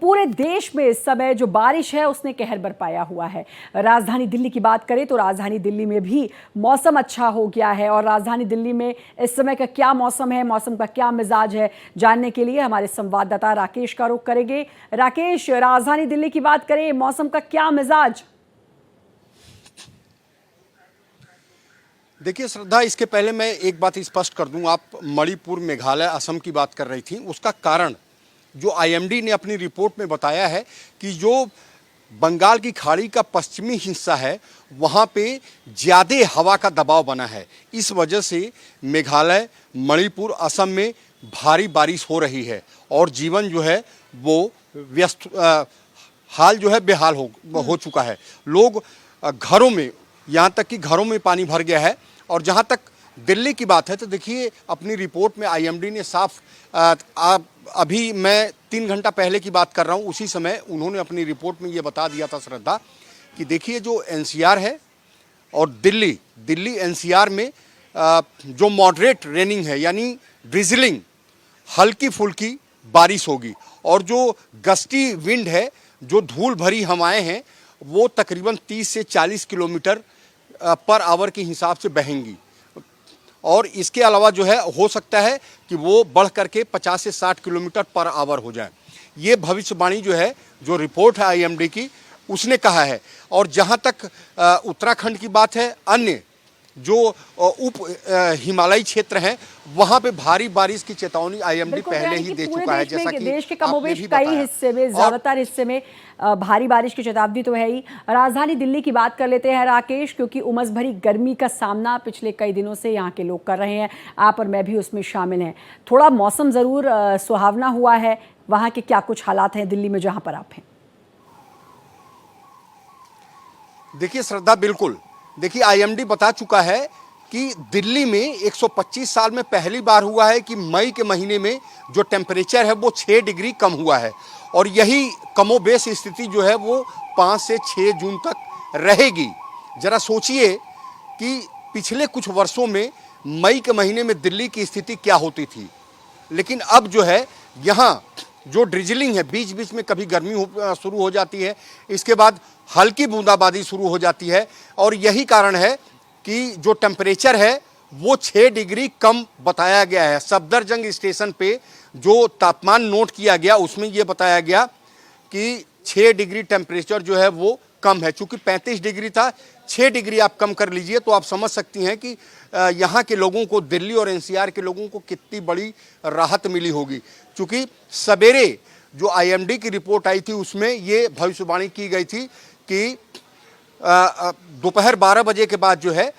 पूरे देश में इस समय जो बारिश है उसने कहर बरपाया हुआ है। राजधानी दिल्ली की बात करें तो राजधानी दिल्ली में भी मौसम अच्छा हो गया है। और राजधानी दिल्ली में इस समय का क्या मौसम है, मौसम का क्या मिजाज है, जानने के लिए हमारे संवाददाता राकेश का रुख करेंगे। राकेश, राजधानी दिल्ली की बात करें, मौसम का क्या मिजाज? देखिए श्रद्धा, इसके पहले मैं एक बात स्पष्ट कर दूं। आप मणिपुर, मेघालय, असम की बात कर रही थी। उसका कारण जो आईएमडी ने अपनी रिपोर्ट में बताया है कि जो बंगाल की खाड़ी का पश्चिमी हिस्सा है वहाँ पे ज़्यादा हवा का दबाव बना है। इस वजह से मेघालय, मणिपुर, असम में भारी बारिश हो रही है और जीवन जो है वो व्यस्त हाल जो है बेहाल हो चुका है। लोग घरों में, यहाँ तक कि घरों में पानी भर गया है। और जहाँ तक दिल्ली की बात है तो देखिए, अपनी रिपोर्ट में आईएमडी ने साफ अभी मैं 3 घंटा पहले की बात कर रहा हूँ, उसी समय उन्होंने अपनी रिपोर्ट में ये बता दिया था श्रद्धा कि देखिए जो एनसीआर है और दिल्ली एनसीआर में जो मॉडरेट रेनिंग है, यानी ड्रिजलिंग, हल्की फुल्की बारिश होगी। और जो गस्टी विंड है, जो धूल भरी हवाएं हैं, वो तकरीबन 30 से 40 किलोमीटर पर आवर के हिसाब से बहेंगी। और इसके अलावा जो है हो सकता है कि वो बढ़ करके 50 से 60 किलोमीटर पर आवर हो जाए। ये भविष्यवाणी जो है, जो रिपोर्ट है आईएमडी की, उसने कहा है। और जहाँ तक उत्तराखंड की बात है, अन्य जो उप हिमालयी क्षेत्र हैं वहाँ पे भारी बारिश की चेतावनी आईएमडी पहले ही दे चुका है। जैसा कि देश के कमोबेश कई हिस्से में, ज्यादातर हिस्से में भारी बारिश की चेतावनी तो है ही। राजधानी दिल्ली की बात कर लेते हैं राकेश, क्योंकि उमस भरी गर्मी का सामना पिछले कई दिनों से यहाँ के लोग कर रहे हैं। आप और मैं भी उसमें शामिल हैं। थोड़ा मौसम जरूर सुहावना हुआ है। वहाँ के क्या कुछ हालात हैं दिल्ली में जहाँ पर आप हैं? देखिए श्रद्धा, बिल्कुल, देखिए आईएमडी बता चुका है कि दिल्ली में 125 साल में पहली बार हुआ है कि मई के महीने में जो टेम्परेचर है वो 6 डिग्री कम हुआ है। और यही कमोबेश स्थिति जो है वो 5 से 6 जून तक रहेगी। जरा सोचिए कि पिछले कुछ वर्षों में मई के महीने में दिल्ली की स्थिति क्या होती थी। लेकिन अब जो है यहाँ जो ड्रिजलिंग है, बीच बीच में कभी गर्मी शुरू हो जाती है, इसके बाद हल्की बूंदाबांदी शुरू हो जाती है। और यही कारण है कि जो टेम्परेचर है वो 6 डिग्री कम बताया गया है। सफदरजंग स्टेशन पे जो तापमान नोट किया गया उसमें ये बताया गया कि 6 डिग्री टेम्परेचर जो है वो कम है। चूँकि 35 डिग्री था, 6 डिग्री आप कम कर लीजिए तो आप समझ सकती हैं कि यहाँ के लोगों को, दिल्ली और एनसीआर के लोगों को कितनी बड़ी राहत मिली होगी। चूँकि सवेरे जो आईएमडी की रिपोर्ट आई थी उसमें ये भविष्यवाणी की गई थी कि दोपहर 12 बजे के बाद जो है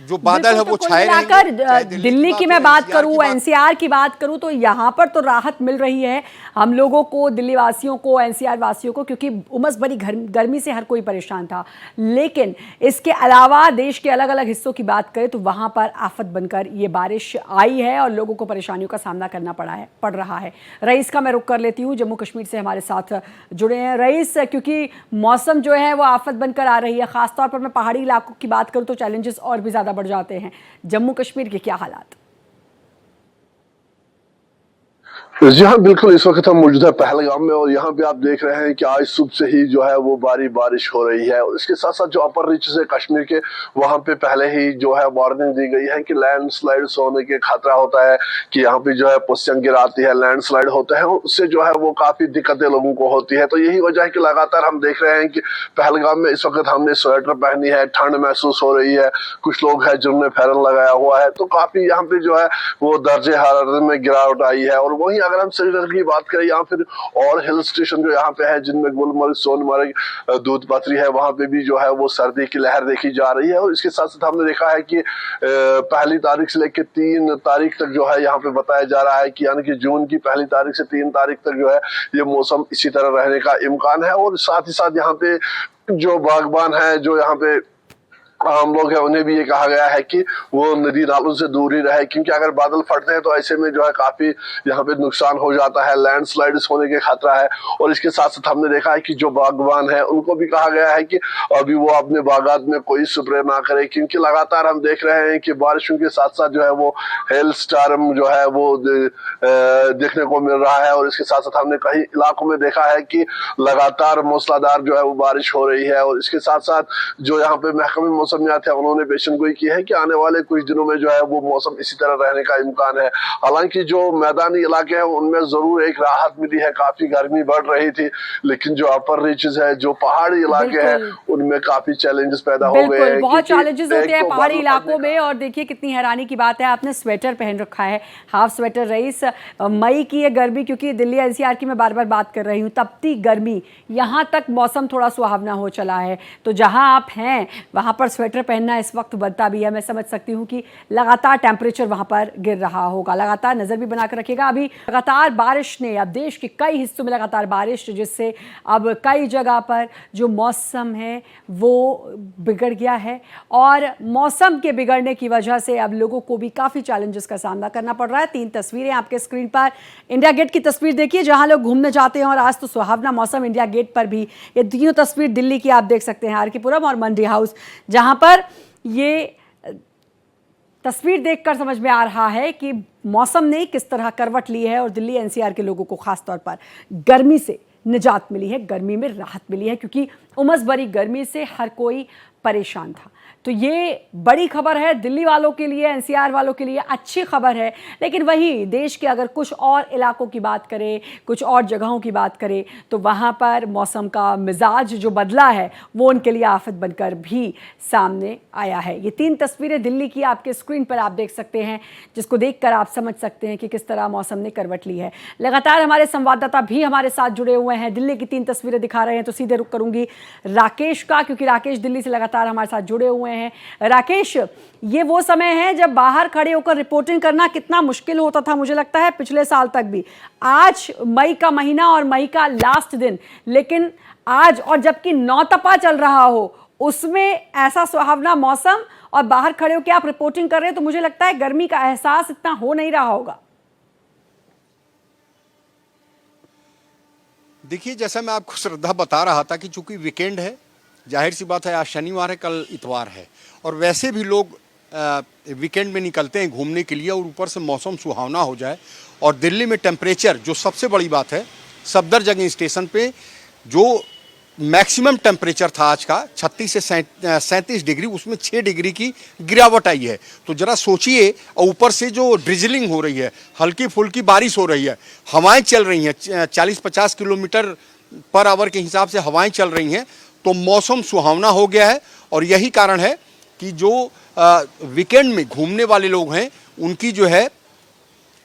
जो बादल है वो छाए रहेंगे। दिल्ली की मैं बात करूं, एनसीआर की बात करूं तो यहाँ पर तो राहत मिल रही है हम लोगों को, दिल्ली वासियों को, एनसीआर वासियों को, क्योंकि उमस भरी गर्मी से हर कोई परेशान था। लेकिन इसके अलावा देश के अलग अलग हिस्सों की बात करें तो वहाँ पर आफत बनकर ये बारिश आई है और लोगों को परेशानियों का सामना करना पड़ रहा है। रईस का मैं रुख कर लेती हूँ, जम्मू कश्मीर से हमारे साथ जुड़े हैं। रईस, क्योंकि मौसम जो है वो आफत बनकर आ रही है, खासतौर पर मैं पहाड़ी इलाकों की बात करूँ तो चैलेंजेस और भी ज़्यादा बढ़ जाते हैं। जम्मू कश्मीर के क्या हालात? जी हाँ, बिल्कुल। इस वक्त हम मौजूद है पहलगाम में और यहाँ पे आप देख रहे हैं कि आज सुबह से ही जो है वो बारिश हो रही है। और इसके साथ साथ जो अपर रीचेस है कश्मीर के, वहाँ पे पहले ही जो है वार्निंग दी गई है कि लैंडस्लाइड्स होने के खतरा होता है, कि यहाँ पे जो है पुस्तियां गिराती है, लैंडस्लाइड होता है, उससे जो है वो काफी दिक्कतें लोगों को होती है। तो यही वजह है कि लगातार हम देख रहे हैं कि पहलगाम में इस वक्त हमने स्वेटर पहनी है, ठंड महसूस हो रही है। कुछ लोग हैं जिन्होंने फैरन लगाया हुआ है। तो काफी यहाँ पे जो है वो दर्जे हरारत में गिरावट आई है। और वहीं अगर हम श्रीनगर की बात करें या फिर और हिल स्टेशन जो यहाँ पे है, जिनमें गुलमर्ग, सोनमर्ग, दूध पत्री है, वहां पे भी जो है वो सर्दी की लहर देखी जा रही है। और इसके साथ साथ हमने देखा है कि 1 तारीख से लेकर 3 तारीख तक जो है यहाँ पे बताया जा रहा है कि यानी कि जून की 1 तारीख से 3 तारीख तक जो है ये मौसम इसी तरह रहने का इम्कान है। और साथ ही साथ यहाँ पे जो बागबान है, जो यहाँ पे आम लोग हैं उन्हें भी ये कहा गया है कि वो नदी नालों से दूर ही रहे, क्योंकि अगर बादल फटते हैं तो ऐसे में जो है काफी यहाँ पे नुकसान हो जाता है, लैंडस्लाइड्स होने के खतरा है। और इसके साथ साथ हमने देखा है कि जो बागबान है उनको भी कहा गया है कि अभी वो अपने बागात में कोई स्प्रे ना करे, क्योंकि लगातार हम देख रहे हैं कि बारिशों के साथ साथ जो है वो हेल स्टार्म जो है वो देखने को मिल रहा है। और इसके साथ साथ हमने कई इलाकों में देखा है कि लगातार मूसलाधार जो है वो बारिश हो रही है। और इसके साथ साथ जो यहाँ पे महकमे मौसमियात है उन्होंने पेशेंगोई की है कि आने वाले कुछ दिनों में जो है वो मौसम इसी तरह रहने का इम्कान है। हालांकि जो मैदानी इलाके हैं उनमें जरूर एक राहत मिली है, काफी गर्मी बढ़ रही थी, लेकिन जो अपर रीचेस है, जो पहाड़ी इलाके हैं, उनमें काफी चैलेंजेस पैदा हो गए हैं। बहुत चैलेंजेस होते हैं पहाड़ी इलाकों में। और देखिए कितनी हैरानी की बात है, आपने स्वेटर पहन रखा है, हाफ स्वेटर। रईस, मई की ये गर्मी, क्योंकि दिल्ली एनसीआर की मैं बार बार बात कर रही हूँ, तपती गर्मी, यहाँ तक मौसम थोड़ा सुहावना हो चला है, तो जहाँ आप हैं वहाँ पर स्वेटर पहनना इस वक्त बनता भी है। मैं समझ सकती हूँ कि लगातार टेम्परेचर वहाँ पर गिर रहा होगा, लगातार नज़र भी बना कर रखिएगा। अभी लगातार बारिश ने अब देश के कई हिस्सों में लगातार बारिश, जिससे अब कई जगह पर जो मौसम है वो बिगड़ गया है। और मौसम के बिगड़ने की वजह से अब लोगों को भी काफ़ी चैलेंजेस का सामना करना पड़ रहा है। 3 तस्वीरें आपके स्क्रीन पर, इंडिया गेट की तस्वीर देखिए जहाँ लोग घूमने जाते हैं, और आज तो सुहावना मौसम इंडिया गेट पर भी। ये तीनों तस्वीर दिल्ली की आप देख सकते हैं, आर.के.पुरम और मंडी हाउस, जहाँ पर ये तस्वीर देखकर समझ में आ रहा है कि मौसम ने किस तरह करवट ली है। और दिल्ली एनसीआर के लोगों को खास तौर पर गर्मी से निजात मिली है, गर्मी में राहत मिली है, क्योंकि उमस भरी गर्मी से हर कोई परेशान था। तो ये बड़ी खबर है दिल्ली वालों के लिए, एनसीआर वालों के लिए अच्छी खबर है। लेकिन वहीं देश के अगर कुछ और इलाकों की बात करें, कुछ और जगहों की बात करें, तो वहाँ पर मौसम का मिजाज जो बदला है वो उनके लिए आफत बनकर भी सामने आया है। ये 3 तस्वीरें दिल्ली की आपके स्क्रीन पर आप देख सकते हैं, जिसको देखकर आप समझ सकते हैं कि किस तरह मौसम ने करवट ली है। लगातार हमारे संवाददाता भी हमारे साथ जुड़े हुए हैं, दिल्ली की 3 तस्वीरें दिखा रहे हैं। तो सीधे रुख करूंगी राकेश का, क्योंकि राकेश दिल्ली से लगातार हमारे साथ जुड़े हुए हैं। राकेश, ये वो समय है जब बाहर खड़े होकर रिपोर्टिंग करना कितना मुश्किल होता था, मुझे लगता है पिछले साल तक भी। आज मई का महीना और मई का लास्ट दिन, लेकिन आज, और जबकि नौतपा चल रहा हो, उसमें ऐसा सुहावना मौसम और बाहर खड़े होकर आप रिपोर्टिंग कर रहे हैं, तो मुझे लगता है गर्मी का एहसास इतना हो नहीं रहा होगा। देखिए, जैसा मैं आपको श्रद्धा बता रहा था कि चूंकि वीकेंड है, जाहिर सी बात है आज शनिवार है, कल इतवार है, और वैसे भी लोग वीकेंड में निकलते हैं घूमने के लिए, और ऊपर से मौसम सुहावना हो जाए। और दिल्ली में टेम्परेचर, जो सबसे बड़ी बात है, सफदरजंग स्टेशन पे जो मैक्सिमम टेम्परेचर था आज का 36 से 37 डिग्री, उसमें 6 डिग्री की गिरावट आई है। तो ज़रा सोचिए, और ऊपर से जो ड्रिजलिंग हो रही है, हल्की फुल्की बारिश हो रही है, हवाएं चल रही हैं 40-50 किलोमीटर पर आवर के हिसाब से हवाएं चल रही हैं, तो मौसम सुहावना हो गया है। और यही कारण है कि जो वीकेंड में घूमने वाले लोग हैं उनकी जो है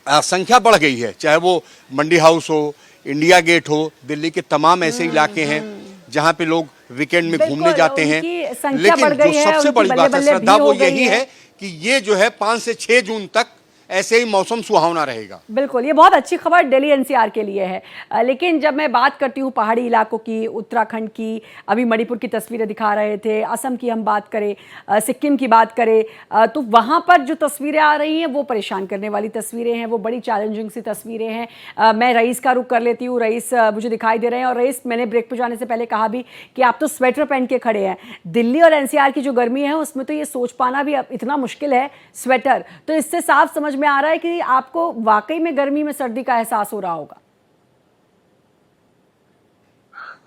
संख्या बढ़ गई है, चाहे वो मंडी हाउस हो, इंडिया गेट हो, दिल्ली के तमाम ऐसे इलाके हैं जहां पे लोग वीकेंड में घूमने जाते हैं। लेकिन जो सबसे बड़ी बात है श्रद्धा, वो यही है कि ये जो है 5 से 6 जून तक ऐसे ही मौसम सुहावना रहेगा। बिल्कुल, ये बहुत अच्छी खबर दिल्ली एनसीआर के लिए है। लेकिन जब मैं बात करती हूँ पहाड़ी इलाकों की, उत्तराखंड की, अभी मणिपुर की तस्वीरें दिखा रहे थे, असम की हम बात करें, सिक्किम की बात करें, तो वहाँ पर जो तस्वीरें आ रही हैं वो परेशान करने वाली तस्वीरें हैं, वो बड़ी चैलेंजिंग सी तस्वीरें हैं। मैं रईस का रुख कर लेती हूँ। रईस मुझे दिखाई दे रहे हैं, और रईस, मैंने ब्रेक पर जाने से पहले कहा भी कि आप तो स्वेटर पहन के खड़े हैं। दिल्ली और एनसीआर की जो गर्मी है उसमें तो ये सोच पाना भी इतना मुश्किल है, स्वेटर। तो इससे साफ समझ में आ रहा है कि आपको वाकई में गर्मी में सर्दी का एहसास हो रहा होगा।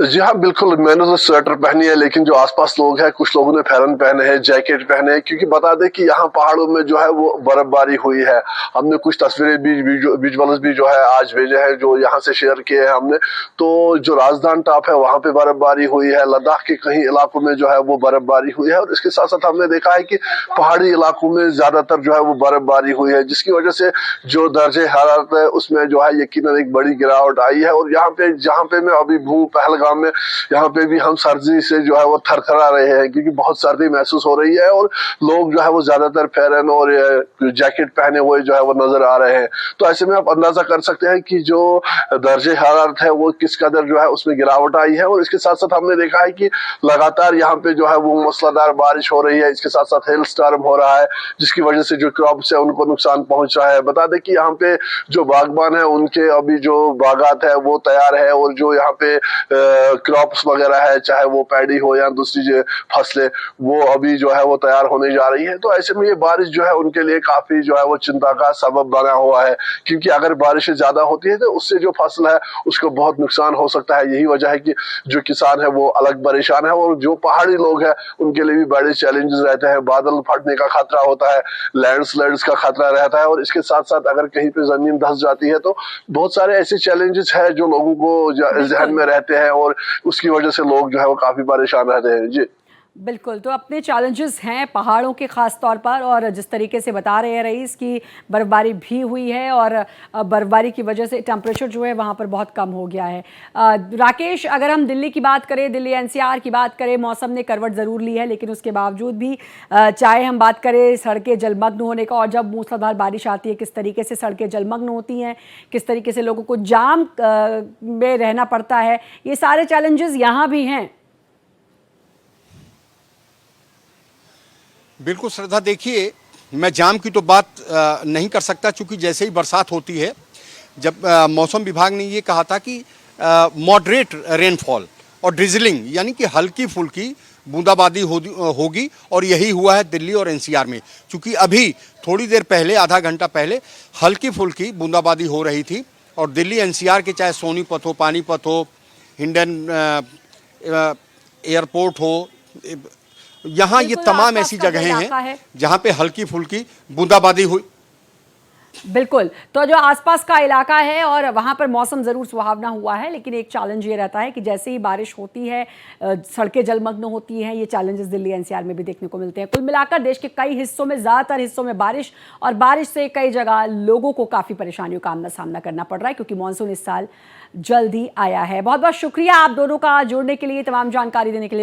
जी हाँ, बिल्कुल, मैंने तो स्वेटर पहनी है, लेकिन जो आसपास लोग हैं, कुछ लोगों ने फैरन पहने हैं, जैकेट पहने हैं, क्योंकि बता दें कि यहाँ पहाड़ों में जो है वो बर्फबारी हुई है। हमने कुछ तस्वीरें भी, विजुअल्स भी जो है आज भेजे हैं, जो यहाँ से शेयर किए हैं हमने। तो जो राजधान टॉप है वहाँ पे बर्फबारी हुई है, लद्दाख के कई इलाकों में जो है वो बर्फबारी हुई है, और इसके साथ साथ हमने देखा है कि पहाड़ी इलाकों में ज्यादातर जो है वो बर्फबारी हुई है, जिसकी वजह से जो दर्जे हरारत है उसमें जो है यकीनन एक बड़ी गिरावट आई है। और यहाँ पे, जहाँ पे मैं अभी हूँ, पहलगाम पहलगाम में, यहाँ पे भी हम सर्दी से जो है वो थरथरा रहे हैं क्योंकि बहुत सर्दी महसूस हो रही है और लोग जो है वो ज्यादातर फेरन और जैकेट पहने हुए जो है वो नजर आ रहे हैं। तो ऐसे में आप अंदाजा कर सकते हैं कि जो दर्जे हरारत है वो किस कदर जो है उसमें गिरावट आई है। और इसके साथ साथ हमने देखा है कि लगातार यहाँ पे जो है वो मूसलाधार बारिश हो रही है, इसके साथ साथ हेल स्टॉर्म हो रहा है जिसकी वजह से जो क्रॉप्स है उनको नुकसान पहुंच रहा है। बता दें कि यहाँ पे जो बागबान है उनके अभी जो बागात है वो तैयार है और जो यहाँ पे क्रॉप्स वगैरह है, चाहे वो पैडी हो या दूसरी जो फसलें, वो अभी जो है वो तैयार होने जा रही है। तो ऐसे में ये बारिश जो है उनके लिए काफी जो है वो चिंता का सबब बना हुआ है क्योंकि अगर बारिशें ज्यादा होती है तो उससे जो फसल है उसको बहुत नुकसान हो सकता है। यही वजह है कि जो किसान है वो अलग परेशान है और जो पहाड़ी लोग हैं उनके लिए भी बड़े चैलेंजेस रहते हैं। बादल फटने का खतरा होता है, लैंडस्लाइड्स का खतरा रहता है और इसके साथ साथ अगर कहीं पे जमीन धंस जाती है तो बहुत सारे ऐसे चैलेंजेस हैं जो लोगों को जहन में रहते हैं और उसकी वजह से लोग जो है वो काफी परेशान रहते हैं। जी बिल्कुल, तो अपने चैलेंजेस हैं पहाड़ों के ख़ास तौर पर, और जिस तरीके से बता रहे हैं रईस की बर्फ़बारी भी हुई है और बर्फ़बारी की वजह से टेम्परेचर जो है वहाँ पर बहुत कम हो गया है। राकेश, अगर हम दिल्ली की बात करें, दिल्ली एनसीआर की बात करें, मौसम ने करवट ज़रूर ली है लेकिन उसके बावजूद भी चाहे हम बात करें सड़कें जलमग्न होने का, और जब मूसलाधार बारिश आती है किस तरीके से सड़कें जलमग्न होती हैं, किस तरीके से लोगों को जाम में रहना पड़ता है, ये सारे चैलेंजेस यहाँ भी हैं। बिल्कुल श्रद्धा, देखिए मैं जाम की तो बात नहीं कर सकता क्योंकि जैसे ही बरसात होती है, जब मौसम विभाग ने ये कहा था कि मॉडरेट रेनफॉल और ड्रिजलिंग यानी कि हल्की फुल्की बूंदाबांदी होगी और यही हुआ है दिल्ली और एनसीआर में। क्योंकि अभी थोड़ी देर पहले, आधा घंटा पहले हल्की फुल्की बूंदाबांदी हो रही थी और दिल्ली एनसीआर के चाहे सोनीपत हो, पानीपत हो, हिंडन एयरपोर्ट हो, यहाँ ये तमाम ऐसी जगहें हैं जहाँ पे हल्की फुल्की बूंदाबांदी हुई। बिल्कुल, तो जो आसपास का इलाका है और वहाँ पर मौसम ज़रूर सुहावना हुआ है, लेकिन एक चैलेंज ये रहता है कि जैसे ही बारिश होती है सड़कें जलमग्न होती हैं। ये चैलेंजेस दिल्ली एनसीआर में भी देखने को मिलते हैं। कुल मिलाकर देश के कई हिस्सों में, ज़्यादातर हिस्सों में बारिश, और बारिश से कई जगह लोगों को काफ़ी परेशानियों का सामना करना पड़ रहा है क्योंकि मानसून इस साल जल्द ही आया है। बहुत बहुत शुक्रिया आप दोनों का जुड़ने के लिए, तमाम जानकारी देने के लिए।